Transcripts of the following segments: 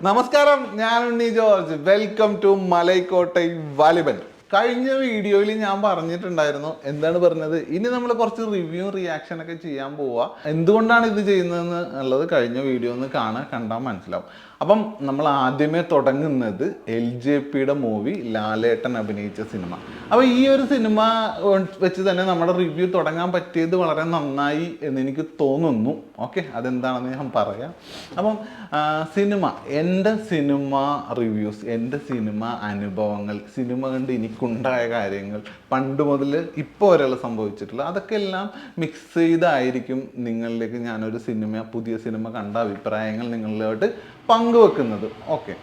നമസ്കാരം, ഞാൻ Unni George. Welcome to Malaikottai Vaaliban. കഴിഞ്ഞ വീഡിയോയിൽ ഞാൻ പറഞ്ഞിട്ടുണ്ടായിരുന്നു, എന്താണ് പറഞ്ഞത്, ഇനി നമ്മൾ കുറച്ച് റിവ്യൂ റിയാക്ഷൻ ഒക്കെ ചെയ്യാൻ പോവുക. എന്തുകൊണ്ടാണ് ഇത് ചെയ്യുന്നതെന്ന് ഉള്ളത് കഴിഞ്ഞ വീഡിയോ ഒന്ന് കണ്ടാൽ മനസ്സിലാവും. അപ്പം നമ്മൾ ആദ്യമേ തുടങ്ങുന്നത് LJPയുടെ മൂവി ലാലേട്ടൻ അഭിനയിച്ച സിനിമ. അപ്പോൾ ഈ ഒരു സിനിമ വെച്ച് തന്നെ നമ്മുടെ റിവ്യൂ തുടങ്ങാൻ പറ്റിയത് വളരെ നന്നായി എന്ന് എനിക്ക് തോന്നുന്നു. ഓക്കെ, അതെന്താണെന്ന് ഞാൻ പറയാം. അപ്പം എൻ്റെ സിനിമ റിവ്യൂസ്, എൻ്റെ സിനിമ അനുഭവങ്ങൾ, സിനിമ കണ്ട് എനിക്കുണ്ടായ കാര്യങ്ങൾ, പണ്ട് മുതൽ ഇപ്പോൾ വരെയുള്ള സംഭവിച്ചിട്ടുള്ള അതൊക്കെ എല്ലാം മിക്സ് ചെയ്തായിരിക്കും നിങ്ങളിലേക്ക് ഞാനൊരു പുതിയ സിനിമ കണ്ട അഭിപ്രായങ്ങൾ നിങ്ങളിലോട്ട് പങ്കുവെക്കുന്നത്. ഓക്കെ,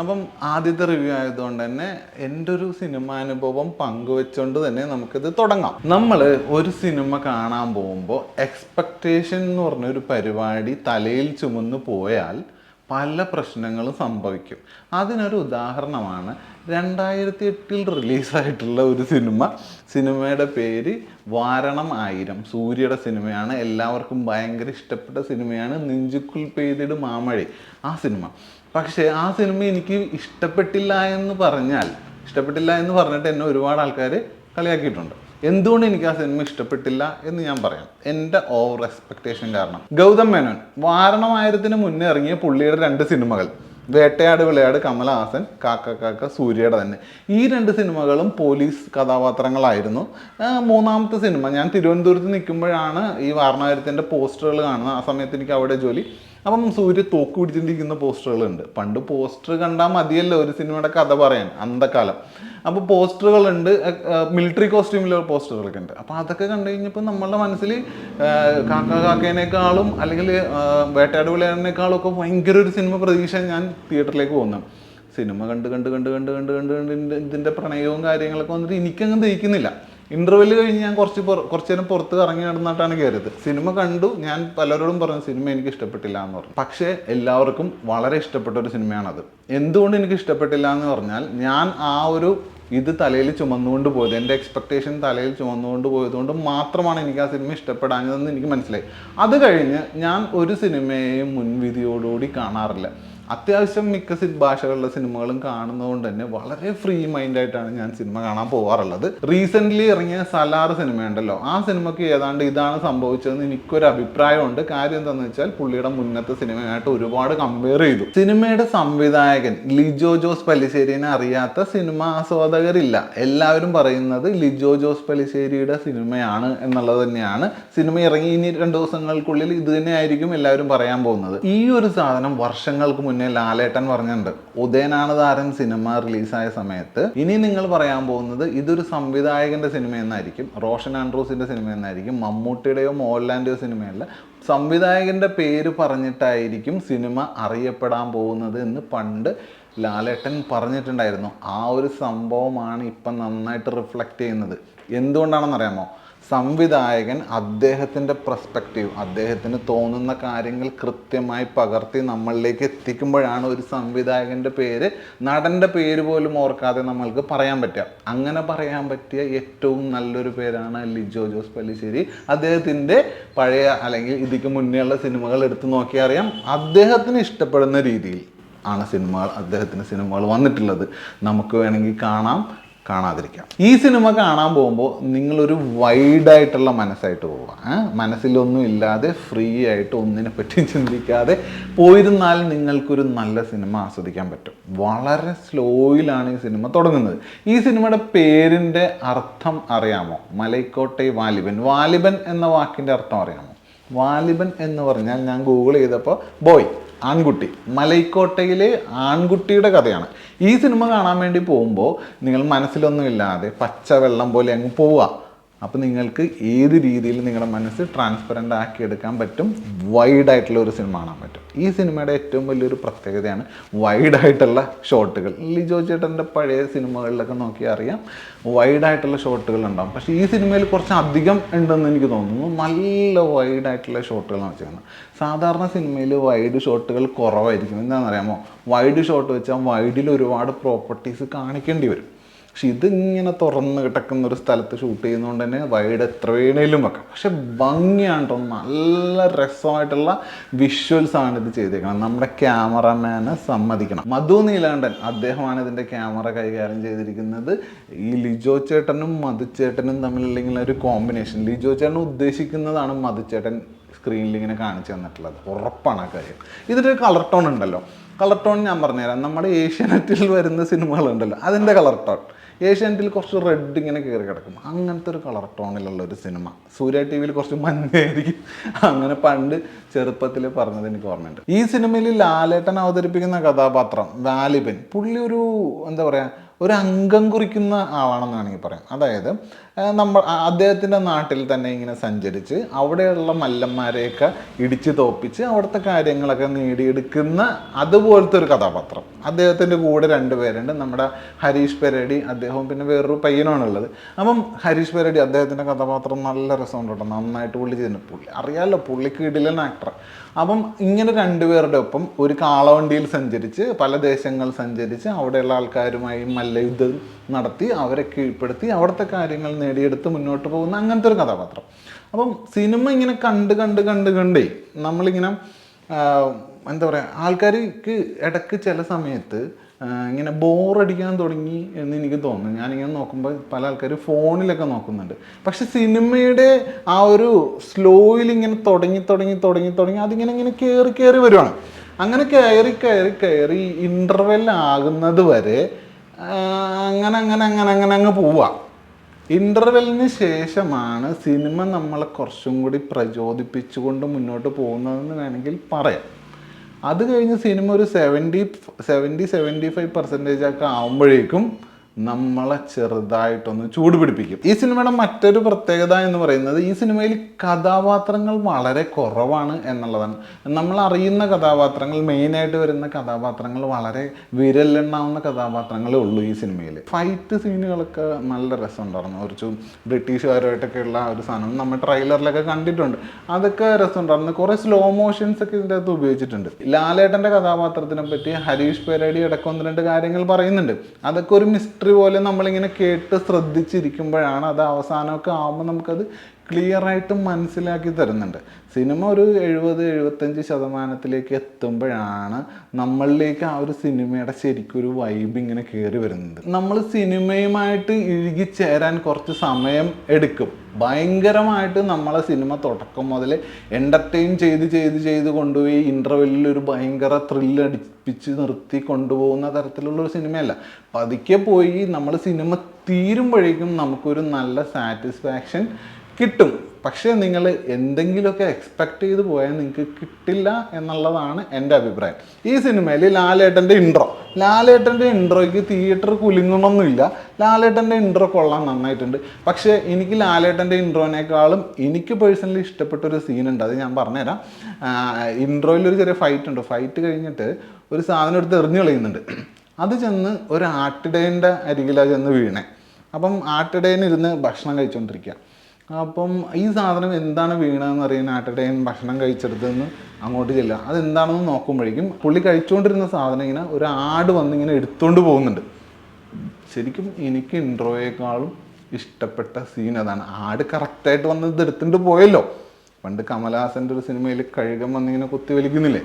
അപ്പം ആദ്യത്തെ റിവ്യൂ ആയതുകൊണ്ട് തന്നെ എൻ്റെ ഒരു സിനിമാനുഭവം പങ്കുവെച്ചുകൊണ്ട് തന്നെ നമുക്കിത് തുടങ്ങാം. നമ്മൾ ഒരു സിനിമ കാണാൻ പോകുമ്പോൾ എക്സ്പെക്റ്റേഷൻ എന്ന് പറഞ്ഞൊരു പരിപാടി തലയിൽ ചുമന്ന് പോയാൽ പല പ്രശ്നങ്ങളും സംഭവിക്കും. അതിനൊരു ഉദാഹരണമാണ് 2008 റിലീസായിട്ടുള്ള ഒരു സിനിമയുടെ പേര് വാരണം 1000. സൂര്യയുടെ സിനിമയാണ്, എല്ലാവർക്കും ഭയങ്കര ഇഷ്ടപ്പെട്ട സിനിമയാണ്. നെഞ്ചുക്കുൾ പെയ്തിട് മാമഴ ആ സിനിമ. പക്ഷേ ആ സിനിമ എനിക്ക് ഇഷ്ടപ്പെട്ടില്ല എന്ന് പറഞ്ഞിട്ട് എന്നെ ഒരുപാട് ആൾക്കാർ കളിയാക്കിയിട്ടുണ്ട്. എന്തുകൊണ്ട് എനിക്ക് ആ സിനിമ ഇഷ്ടപ്പെട്ടില്ല എന്ന് ഞാൻ പറയാം. എൻ്റെ ഓവർ എക്സ്പെക്റ്റേഷൻ കാരണം. ഗൗതം മേനോൻ വാരണം 1000 മുന്നേ ഇറങ്ങിയ പുള്ളിയുടെ 2 സിനിമകൾ, വേട്ടയാട് വിളയാട് കമലഹാസൻ, കാക്ക കാക്ക സൂര്യയുടെ തന്നെ, ഈ 2 സിനിമകളും പോലീസ് കഥാപാത്രങ്ങളായിരുന്നു. മൂന്നാമത്തെ സിനിമ ഞാൻ തിരുവനന്തപുരത്ത് നിൽക്കുമ്പോഴാണ് ഈ വാരണം 1000 പോസ്റ്ററുകൾ കാണുന്നത്. ആ സമയത്ത് എനിക്ക് അവിടെ ജോലി. അപ്പം സൂര്യ തോക്ക് പിടിച്ചിട്ടിരിക്കുന്ന പോസ്റ്ററുകളുണ്ട്. പണ്ട് പോസ്റ്റർ കണ്ടാൽ മതിയല്ലോ ഒരു സിനിമയുടെ കഥ പറയാൻ, അന്തക്കാലം. അപ്പോൾ പോസ്റ്ററുകളുണ്ട്, മിലിറ്ററി കോസ്റ്റ്യൂമിലുള്ള പോസ്റ്ററുകളൊക്കെ ഉണ്ട്. അപ്പോൾ അതൊക്കെ കണ്ടു കഴിഞ്ഞപ്പോൾ നമ്മളുടെ മനസ്സിൽ കാക്കേനേക്കാളും അല്ലെങ്കിൽ വേട്ടയാട് വിളയാടിനേക്കാളും ഒക്കെ ഭയങ്കര ഒരു സിനിമ പ്രതീക്ഷ ഞാൻ തിയേറ്ററിലേക്ക് പോകുന്നു. സിനിമ കണ്ട് ഇതിൻ്റെ പ്രണയവും കാര്യങ്ങളൊക്കെ വന്നിട്ട് എനിക്കങ്ങ് ദഹിക്കുന്നില്ല. ഇൻ്റർവെല് കഴിഞ്ഞ് ഞാൻ കുറച്ച് നേരം പുറത്ത് ഇറങ്ങി നടന്നിട്ടാണ് കയറിയത്. സിനിമ കണ്ടു, ഞാൻ പലരോടും പറഞ്ഞു സിനിമ എനിക്ക് ഇഷ്ടപ്പെട്ടില്ല എന്ന് പറഞ്ഞു. പക്ഷേ എല്ലാവർക്കും വളരെ ഇഷ്ടപ്പെട്ട ഒരു സിനിമയാണത്. എന്തുകൊണ്ട് എനിക്ക് ഇഷ്ടപ്പെട്ടില്ല എന്ന് പറഞ്ഞാൽ, ഞാൻ ഇത് തലയിൽ ചുമന്നുകൊണ്ട് പോയത്, എൻ്റെ എക്സ്പെക്റ്റേഷൻ തലയിൽ ചുമന്നുകൊണ്ട് പോയതുകൊണ്ട് മാത്രമാണ് എനിക്ക് ആ സിനിമ ഇഷ്ടപ്പെടാഞ്ഞതെന്ന് എനിക്ക് മനസ്സിലായി. അത് കഴിഞ്ഞ് ഞാൻ ഒരു സിനിമയെയും മുൻവിധിയോടുകൂടി കാണാറില്ല. അത്യാവശ്യം മിക്ക ഭാഷകളിലെ സിനിമകളും കാണുന്നതുകൊണ്ട് തന്നെ വളരെ ഫ്രീ മൈൻഡായിട്ടാണ് ഞാൻ സിനിമ കാണാൻ പോകാറുള്ളത്. റീസെൻ്റ്ലി ഇറങ്ങിയ സലാർ സിനിമയുണ്ടല്ലോ, ആ സിനിമയ്ക്ക് ഏതാണ്ട് ഇതാണ് സംഭവിച്ചതെന്ന് എനിക്കൊരു അഭിപ്രായമുണ്ട്. കാര്യം എന്താണെന്ന് വെച്ചാൽ, പുള്ളിയുടെ മുന്നത്തെ സിനിമയായിട്ട് ഒരുപാട് കമ്പയർ ചെയ്തു. സിനിമയുടെ സംവിധായകൻ ലിജോ ജോസ് പല്ലിശ്ശേരിനെ അറിയാത്ത സിനിമ ആസ്വാദകരില്ല. എല്ലാവരും പറയുന്നത് ലിജോ ജോസ് പല്ലിശ്ശേരിയുടെ സിനിമയാണ് എന്നുള്ളത് തന്നെയാണ്. സിനിമ ഇറങ്ങി ഇനി 2 ദിവസങ്ങൾക്കുള്ളിൽ ഇത് തന്നെയായിരിക്കും എല്ലാവരും പറയാൻ പോകുന്നത്. ഈ ഒരു സാധനം വർഷങ്ങൾക്ക് മുന്നേ ലാലേട്ടൻ പറഞ്ഞിട്ടുണ്ട്. ഉദയനാണ് താരൻ സിനിമ റിലീസായ സമയത്ത്, ഇനി നിങ്ങൾ പറയാൻ പോകുന്നത് ഇതൊരു സംവിധായകന്റെ സിനിമ എന്നായിരിക്കും, റോഷൻ ആൻഡ്രൂസിന്റെ സിനിമ എന്നായിരിക്കും, മമ്മൂട്ടിയുടെയോ മോഹൻലാലിന്റെയോ സിനിമയല്ല, സംവിധായകന്റെ പേര് പറഞ്ഞിട്ടായിരിക്കും സിനിമ അറിയപ്പെടാൻ പോകുന്നത് എന്ന് പണ്ട് ലാലേട്ടൻ പറഞ്ഞിട്ടുണ്ടായിരുന്നു. ആ ഒരു സംഭവമാണ് ഇപ്പം നന്നായിട്ട് റിഫ്ലക്റ്റ് ചെയ്യുന്നത്. എന്തുകൊണ്ടാണെന്നറിയാമോ? സംവിധായകൻ അദ്ദേഹത്തിൻ്റെ പെർസ്പെക്റ്റീവ്, അദ്ദേഹത്തിന് തോന്നുന്ന കാര്യങ്ങൾ കൃത്യമായി പകർത്തി നമ്മളിലേക്ക് എത്തിക്കുമ്പോഴാണ് ഒരു സംവിധായകൻ്റെ പേര്, നടൻ്റെ പേര് പോലും ഓർക്കാതെ നമ്മൾക്ക് പറയാൻ പറ്റുക. അങ്ങനെ പറയാൻ പറ്റിയ ഏറ്റവും നല്ലൊരു പേരാണ് ലിജോ ജോസ് പല്ലിശ്ശേരി. അദ്ദേഹത്തിൻ്റെ പഴയ അല്ലെങ്കിൽ ഇതിക്ക് മുന്നേയുള്ള സിനിമകൾ എടുത്തു നോക്കിയാൽ അറിയാം, അദ്ദേഹത്തിന് ഇഷ്ടപ്പെടുന്ന രീതിയിൽ ആണ് അദ്ദേഹത്തിൻ്റെ സിനിമകൾ വന്നിട്ടുള്ളത്. നമുക്ക് വേണമെങ്കിൽ കാണാതിരിക്കാം. ഈ സിനിമ കാണാൻ പോകുമ്പോൾ നിങ്ങളൊരു വൈഡായിട്ടുള്ള മനസ്സായിട്ട് പോവുക. മനസ്സിലൊന്നും ഇല്ലാതെ ഫ്രീ ആയിട്ട് ഒന്നിനെ പറ്റി ചിന്തിക്കാതെ പോയിരുന്നാൽ നിങ്ങൾക്കൊരു നല്ല സിനിമ ആസ്വദിക്കാൻ പറ്റും. വളരെ സ്ലോയിലാണ് ഈ സിനിമ തുടങ്ങുന്നത്. ഈ സിനിമയുടെ പേരിൻ്റെ അർത്ഥം അറിയാമോ? മലൈക്കോട്ടൈ വാലിബൻ. വാലിബൻ എന്ന വാക്കിൻ്റെ അർത്ഥം അറിയാമോ? വാലിബൻ എന്ന് പറഞ്ഞാൽ ഞാൻ ഗൂഗിൾ ചെയ്തപ്പോൾ ബോയ്, ആൺകുട്ടി. മലൈക്കോട്ടയിലെ ആൺകുട്ടിയുടെ കഥയാണ്. ഈ സിനിമ കാണാൻ വേണ്ടി പോകുമ്പോൾ നിങ്ങൾ മനസ്സിലൊന്നുമില്ലാതെ പച്ചവെള്ളം പോലെ അങ്ങ് പോവുക. അപ്പോൾ നിങ്ങൾക്ക് ഏത് രീതിയിൽ നിങ്ങളുടെ മനസ്സ് ട്രാൻസ്പെറൻ്റ് ആക്കി എടുക്കാൻ പറ്റും, വൈഡായിട്ടുള്ള ഒരു സിനിമ കാണാൻ പറ്റും. ഈ സിനിമയുടെ ഏറ്റവും വലിയൊരു പ്രത്യേകതയാണ് വൈഡായിട്ടുള്ള ഷോട്ടുകൾ. ലിജോ ചേട്ടൻ്റെ പഴയ സിനിമകളിലൊക്കെ നോക്കിയാൽ അറിയാം, വൈഡായിട്ടുള്ള ഷോട്ടുകൾ ഉണ്ടാകും. പക്ഷേ ഈ സിനിമയിൽ കുറച്ച് അധികം ഉണ്ടെന്ന് എനിക്ക് തോന്നുന്നു. നല്ല വൈഡായിട്ടുള്ള ഷോട്ടുകളാണ് വെച്ചിരിക്കുന്നത്. സാധാരണ സിനിമയിൽ വൈഡ് ഷോട്ടുകൾ കുറവായിരിക്കും. എന്താണെന്നറിയാമോ? വൈഡ് ഷോട്ട് വെച്ചാൽ വൈഡിൽ ഒരുപാട് പ്രോപ്പർട്ടീസ് കാണിക്കേണ്ടി വരും. പക്ഷെ ഇതിങ്ങനെ തുറന്ന് കിടക്കുന്ന ഒരു സ്ഥലത്ത് ഷൂട്ട് ചെയ്യുന്നതുകൊണ്ട് തന്നെ വൈഡ് എത്ര വേണേലും വെക്കാം. പക്ഷെ ഭംഗിയാണ് കേട്ടോ, നല്ല രസമായിട്ടുള്ള വിഷ്വൽസ് ആണ് ഇത് ചെയ്തേക്കണം. നമ്മുടെ ക്യാമറമാനെ സമ്മതിക്കണം. മധു നീലാണ്ടൻ അദ്ദേഹമാണ് ഇതിൻ്റെ ക്യാമറ കൈകാര്യം ചെയ്തിരിക്കുന്നത്. ഈ ലിജോ ചേട്ടനും മധുചേട്ടനും തമ്മിലുള്ള ഒരു കോമ്പിനേഷൻ, ലിജോ ചേട്ടൻ ഉദ്ദേശിക്കുന്നതാണ് മധുചേട്ടൻ സ്ക്രീനിൽ ഇങ്ങനെ കാണിച്ചു തന്നിട്ടുള്ളത്, ഉറപ്പാണ് ആ കാര്യം. ഇതിൻ്റെ കളർ ടോൺ ഉണ്ടല്ലോ, കളർ ടോൺ ഞാൻ പറഞ്ഞുതരാം. നമ്മുടെ ഏഷ്യാനെറ്റിൽ വരുന്ന സിനിമകളുണ്ടല്ലോ അതിൻ്റെ കളർ ടോൺ, ഏഷ്യാനെറ്റിൽ കുറച്ച് റെഡ് ഇങ്ങനെ കയറി കിടക്കും, അങ്ങനത്തെ ഒരു കളർ ടോണിലുള്ള ഒരു സിനിമ. സൂര്യ ടി വിയിൽ കുറച്ച് മഞ്ഞായിരിക്കും, അങ്ങനെ പണ്ട് ചെറുപ്പത്തിൽ പറഞ്ഞത് എനിക്ക് ഓർമ്മയുണ്ട്. ഈ സിനിമയിൽ ലാലേട്ടൻ അവതരിപ്പിക്കുന്ന കഥാപാത്രം വാലിബൻ, പുള്ളി ഒരു എന്താ പറയുക, ഒരു അംഗം കുറിക്കുന്ന ആളാണെന്ന് വേണമെങ്കിൽ പറയാം. അതായത് അദ്ദേഹത്തിൻ്റെ നാട്ടിൽ തന്നെ ഇങ്ങനെ സഞ്ചരിച്ച് അവിടെയുള്ള മല്ലന്മാരെയൊക്കെ ഇടിച്ച് തോപ്പിച്ച് അവിടുത്തെ കാര്യങ്ങളൊക്കെ നേടിയെടുക്കുന്ന അതുപോലത്തെ ഒരു കഥാപാത്രം. അദ്ദേഹത്തിൻ്റെ കൂടെ 2 പേരുണ്ട്, നമ്മുടെ ഹരീഷ് പെരടി, അദ്ദേഹവും പിന്നെ വേറൊരു പയ്യനാണുള്ളത്. അപ്പം ഹരീഷ് പെരടി അദ്ദേഹത്തിൻ്റെ കഥാപാത്രം നല്ല രസമുണ്ട് കേട്ടോ, നന്നായിട്ട് പുള്ളി ചെയ്യുന്നുണ്ട്. പുള്ളി അറിയാമല്ലോ, പുള്ളിക്ക് ഇടിലൻ ആക്ടർ. അപ്പം ഇങ്ങനെ 2 പേരുടെ ഒപ്പം ഒരു കാളവണ്ടിയിൽ സഞ്ചരിച്ച് പല ദേശങ്ങൾ സഞ്ചരിച്ച് അവിടെയുള്ള ആൾക്കാരുമായി മല്ലയുദ്ധം നടത്തി അവരെ കീഴ്പ്പെടുത്തി അവിടുത്തെ കാര്യങ്ങൾ നേടിയെടുത്ത് മുന്നോട്ട് പോകുന്ന അങ്ങനത്തെ ഒരു കഥാപാത്രം. അപ്പം സിനിമ ഇങ്ങനെ കണ്ടേ നമ്മളിങ്ങനെ എന്താ പറയുക, ആൾക്കാർക്ക് ഇടയ്ക്ക് ചില സമയത്ത് ഇങ്ങനെ ബോറടിക്കാൻ തുടങ്ങി എന്ന് എനിക്ക് തോന്നുന്നു. ഞാനിങ്ങനെ നോക്കുമ്പോൾ പല ആൾക്കാർ ഫോണിലൊക്കെ നോക്കുന്നുണ്ട്. പക്ഷെ സിനിമയുടെ ആ ഒരു സ്ലോയിൽ ഇങ്ങനെ തുടങ്ങി അതിങ്ങനെ കയറി വരുവാണ്. അങ്ങനെ കയറി ഇൻ്റർവെൽ ആകുന്നത് വരെ അങ്ങനെ അങ്ങ് പോവുക. ഇൻ്റർവെല്ലിന് ശേഷമാണ് സിനിമ നമ്മളെ കുറച്ചും കൂടി പ്രചോദിപ്പിച്ചുകൊണ്ട് മുന്നോട്ട് പോകുന്നതെന്ന് വേണമെങ്കിൽ പറയാം. അത് കഴിഞ്ഞ് സിനിമ ഒരു 70-75% ഒക്കെ ആകുമ്പോഴേക്കും നമ്മളെ ചെറുതായിട്ടൊന്ന് ചൂട് പിടിപ്പിക്കും. ഈ സിനിമയുടെ മറ്റൊരു പ്രത്യേകത എന്ന് പറയുന്നത് ഈ സിനിമയിൽ കഥാപാത്രങ്ങൾ വളരെ കുറവാണ് എന്നുള്ളതാണ്. നമ്മൾ അറിയുന്ന കഥാപാത്രങ്ങൾ, മെയിനായിട്ട് വരുന്ന കഥാപാത്രങ്ങൾ വളരെ വിരലെണ്ണാവുന്ന കഥാപാത്രങ്ങളേ ഉള്ളൂ ഈ സിനിമയിൽ. ഫൈറ്റ് സീനുകളൊക്കെ നല്ല രസമുണ്ടായിരുന്നു. കുറച്ച് ബ്രിട്ടീഷുകാരുമായിട്ടൊക്കെ ഉള്ള ഒരു സാധനം നമ്മൾ ട്രെയിലറിലൊക്കെ കണ്ടിട്ടുണ്ട്, അതൊക്കെ രസമുണ്ടായിരുന്നു. കുറേ സ്ലോ മോഷൻസ് ഒക്കെ ഇതിൻ്റെ അകത്ത് ഉപയോഗിച്ചിട്ടുണ്ട്. ലാലേട്ടൻ്റെ കഥാപാത്രത്തിനെ പറ്റി ഹരീഷ് പെരടി ഇടയ്ക്ക് 1-2 കാര്യങ്ങൾ പറയുന്നുണ്ട്. അതൊക്കെ ഒരു മിസ്റ്ററി പോലെ നമ്മളിങ്ങനെ കേട്ട് ശ്രദ്ധിച്ചിരിക്കുമ്പോഴാണ് അത് അവസാനമൊക്കെ ആകുമ്പോൾ നമുക്കത് ക്ലിയർ ആയിട്ട് മനസ്സിലാക്കി തരുന്നുണ്ട്. സിനിമ ഒരു 70-75% എത്തുമ്പോഴാണ് നമ്മളിലേക്ക് ആ ഒരു സിനിമയുടെ ശരിക്കും ഒരു വൈബ് ഇങ്ങനെ കയറി വരുന്നത്. നമ്മൾ സിനിമയുമായിട്ട് ഇഴുകിച്ചേരാൻ കുറച്ച് സമയം എടുക്കും. ഭയങ്കരമായിട്ട് നമ്മളെ സിനിമ തുടക്കം മുതൽ എൻ്റർടൈൻ ചെയ്ത് കൊണ്ടുപോയി ഇൻ്റർവെല്ലിൽ ഒരു ഭയങ്കര ത്രില്ലടിപ്പിച്ച് നിർത്തി കൊണ്ടുപോകുന്ന തരത്തിലുള്ളൊരു സിനിമയല്ല. പതുക്കെ പോയി നമ്മൾ സിനിമ തീരുമ്പോഴേക്കും നമുക്കൊരു നല്ല സാറ്റിസ്ഫാക്ഷൻ കിട്ടും. പക്ഷേ നിങ്ങൾ എന്തെങ്കിലുമൊക്കെ എക്സ്പെക്റ്റ് ചെയ്ത് പോയാൽ നിങ്ങൾക്ക് കിട്ടില്ല എന്നുള്ളതാണ് എൻ്റെ അഭിപ്രായം. ഈ സിനിമയിൽ ലാലേട്ടൻ്റെ ഇൻട്രോയ്ക്ക് തിയേറ്റർ കുലുങ്ങണമൊന്നുമില്ല. ലാലേട്ടൻ്റെ ഇൻട്രോ കൊള്ളാൻ നന്നായിട്ടുണ്ട്. പക്ഷേ എനിക്ക് ലാലേട്ടൻ്റെ ഇൻട്രോനേക്കാളും എനിക്ക് പേഴ്സണലി ഇഷ്ടപ്പെട്ടൊരു സീനുണ്ട്, അത് ഞാൻ പറഞ്ഞുതരാം. ഇൻട്രോയിലൊരു ചെറിയ ഫൈറ്റ് ഉണ്ട്. ഫൈറ്റ് കഴിഞ്ഞിട്ട് ഒരു സാധനം എടുത്ത് എറിഞ്ഞു കളയുന്നുണ്ട്. അത് ചെന്ന് ഒരു ആട്ടിടേൻ്റെ അരികിലാണ് ചെന്ന് വീണേ. അപ്പം ആട്ടിടേനിരുന്ന് ഭക്ഷണം കഴിച്ചുകൊണ്ടിരിക്കുക. അപ്പം ഈ സാധനം എന്താണ് വീണതെന്ന് അറിയാൻ ആട്ടിടയൻ ഭക്ഷണം കഴിച്ചെടുത്തെന്ന് അങ്ങോട്ട് ചെല്ലുക. അതെന്താണെന്ന് നോക്കുമ്പോഴേക്കും പുള്ളി കഴിച്ചുകൊണ്ടിരുന്ന സാധനം ഇങ്ങനെ ഒരു ആട് വന്നിങ്ങനെ എടുത്തുകൊണ്ട് പോകുന്നുണ്ട്. ശരിക്കും എനിക്ക് ഇൻട്രോയേക്കാളും ഇഷ്ടപ്പെട്ട സീൻ അതാണ്. ആട് കറക്റ്റായിട്ട് വന്ന് ഇത് എടുത്തുകൊണ്ട് പോയല്ലോ. പണ്ട് കമലഹാസൻ്റെ ഒരു സിനിമയിൽ കഴുകൻ വന്നിങ്ങനെ കുത്തി വലിക്കുന്നില്ലേ,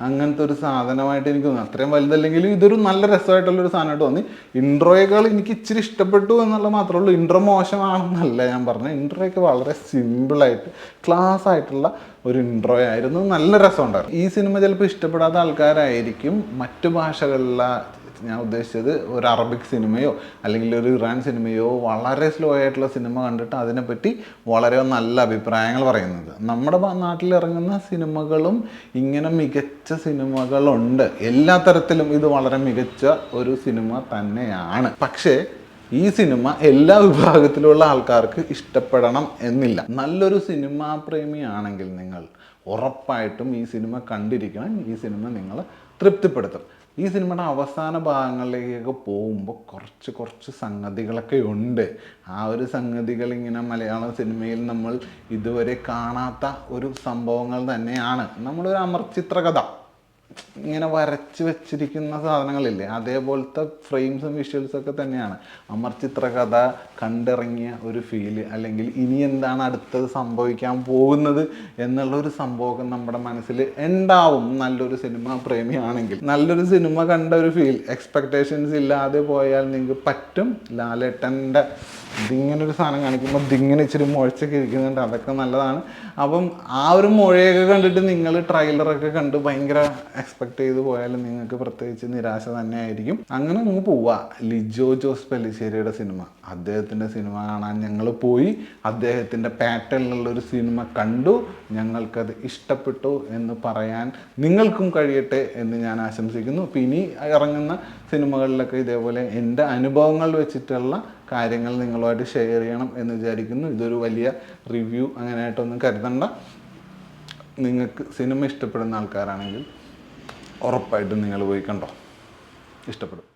അങ്ങനത്തെ ഒരു സാധനമായിട്ട് എനിക്ക് തോന്നി. അത്രയും വലുതല്ലെങ്കിലും ഇതൊരു നല്ല രസമായിട്ടുള്ളൊരു സാധനമായിട്ട് തോന്നി. ഇൻട്രോയേക്കാൾ എനിക്ക് ഇച്ചിരി ഇഷ്ടപ്പെട്ടു എന്നുള്ള മാത്രമേ ഉള്ളൂ. ഇൻട്രോ മോശമാണെന്നല്ല ഞാൻ പറഞ്ഞത്. ഇൻട്രോയൊക്കെ വളരെ സിമ്പിളായിട്ട് ക്ലാസ് ആയിട്ടുള്ള ഒരു ഇൻട്രോ ആയിരുന്നു, നല്ല രസമുണ്ടായിരുന്നു. ഈ സിനിമ ചിലപ്പോൾ ഇഷ്ടപ്പെടാത്ത ആൾക്കാരായിരിക്കും മറ്റു ഭാഷകളിലെ, ഞാൻ ഉദ്ദേശിച്ചത് ഒരു അറബിക് സിനിമയോ അല്ലെങ്കിൽ ഒരു ഇറാൻ സിനിമയോ വളരെ സ്ലോ ആയിട്ടുള്ള സിനിമ കണ്ടിട്ട് അതിനെപ്പറ്റി വളരെ നല്ല അഭിപ്രായങ്ങൾ പറയുന്നത്. നമ്മുടെ നാട്ടിൽ ഇറങ്ങുന്ന സിനിമകളും ഇങ്ങനെ മികച്ച സിനിമകളുണ്ട്. എല്ലാ തരത്തിലും ഇത് വളരെ മികച്ച ഒരു സിനിമ തന്നെയാണ്. പക്ഷേ ഈ സിനിമ എല്ലാ വിഭാഗത്തിലുള്ള ആൾക്കാർക്ക് ഇഷ്ടപ്പെടണം എന്നില്ല. നല്ലൊരു സിനിമാ പ്രേമിയാണെങ്കിൽ നിങ്ങൾ ഉറപ്പായിട്ടും ഈ സിനിമ കണ്ടിരിക്കണം. ഈ സിനിമ നിങ്ങളെ തൃപ്തിപ്പെടുത്തും. ഈ സിനിമയുടെ അവസാന ഭാഗങ്ങളിലേക്കൊക്കെ പോകുമ്പോൾ കുറച്ച് സംഗതികളൊക്കെ ഉണ്ട്. ആ ഒരു സംഗതികൾ ഇങ്ങനെ മലയാള സിനിമയിൽ നമ്മൾ ഇതുവരെ കാണാത്ത ഒരു സംഭവങ്ങൾ തന്നെയാണ്. നമ്മളൊരു അമർചിത്ര കഥ ഇങ്ങനെ വരച്ച് വെച്ചിരിക്കുന്ന സാധനങ്ങളില്ലേ, അതേപോലത്തെ ഫ്രെയിംസും വിഷ്വൽസും ഒക്കെ തന്നെയാണ്. അമർ ചിത്രകഥ കണ്ടിറങ്ങിയ ഒരു ഫീല്, അല്ലെങ്കിൽ ഇനി എന്താണ് അടുത്തത് സംഭവിക്കാൻ പോകുന്നത് എന്നുള്ളൊരു സംഭവം നമ്മുടെ മനസ്സിൽ ഉണ്ടാവും. നല്ലൊരു സിനിമ പ്രേമിയാണെങ്കിൽ നല്ലൊരു സിനിമ കണ്ട ഒരു ഫീൽ, എക്സ്പെക്റ്റേഷൻസ് ഇല്ലാതെ പോയാൽ നിങ്ങൾക്ക് പറ്റും. ലാലേട്ടൻ്റെ ഇതിങ്ങനൊരു സാധനം കാണിക്കുമ്പോൾ ഇതിങ്ങനെ ഇച്ചിരി മുഴച്ചൊക്കെ ഇരിക്കുന്നുണ്ട്, അതൊക്കെ നല്ലതാണ്. അപ്പം ആ ഒരു മുഴയൊക്കെ കണ്ടിട്ട് നിങ്ങൾ ട്രെയിലറൊക്കെ കണ്ട് ഭയങ്കര എക്സ്പെക്ട് ചെയ്ത് പോയാലും നിങ്ങൾക്ക് പ്രത്യേകിച്ച് നിരാശ തന്നെ ആയിരിക്കും. അങ്ങനെ അങ്ങ് പോവുക. ലിജോ ജോസ് പെല്ലിശ്ശേരിയുടെ സിനിമ, അദ്ദേഹത്തിൻ്റെ സിനിമ കാണാൻ ഞങ്ങൾ പോയി. അദ്ദേഹത്തിൻ്റെ പാറ്റേണിലുള്ളൊരു സിനിമ കണ്ടു, ഞങ്ങൾക്കത് ഇഷ്ടപ്പെട്ടു എന്ന് പറയാൻ നിങ്ങൾക്കും കഴിയട്ടെ എന്ന് ഞാൻ ആശംസിക്കുന്നു. അപ്പോൾ ഇനി ഇറങ്ങുന്ന സിനിമകളിലൊക്കെ ഇതേപോലെ എൻ്റെ അനുഭവങ്ങൾ വെച്ചിട്ടുള്ള കാര്യങ്ങൾ നിങ്ങളുമായിട്ട് ഷെയർ ചെയ്യണം എന്ന് വിചാരിക്കുന്നു. ഇതൊരു വലിയ റിവ്യൂ അങ്ങനെയായിട്ടൊന്നും കരുതണ്ട. നിങ്ങൾക്ക് സിനിമ ഇഷ്ടപ്പെടുന്ന ആൾക്കാരാണെങ്കിൽ ഉറപ്പായിട്ടും നിങ്ങൾ പോയി കണ്ടോ, ഇഷ്ടപ്പെടും.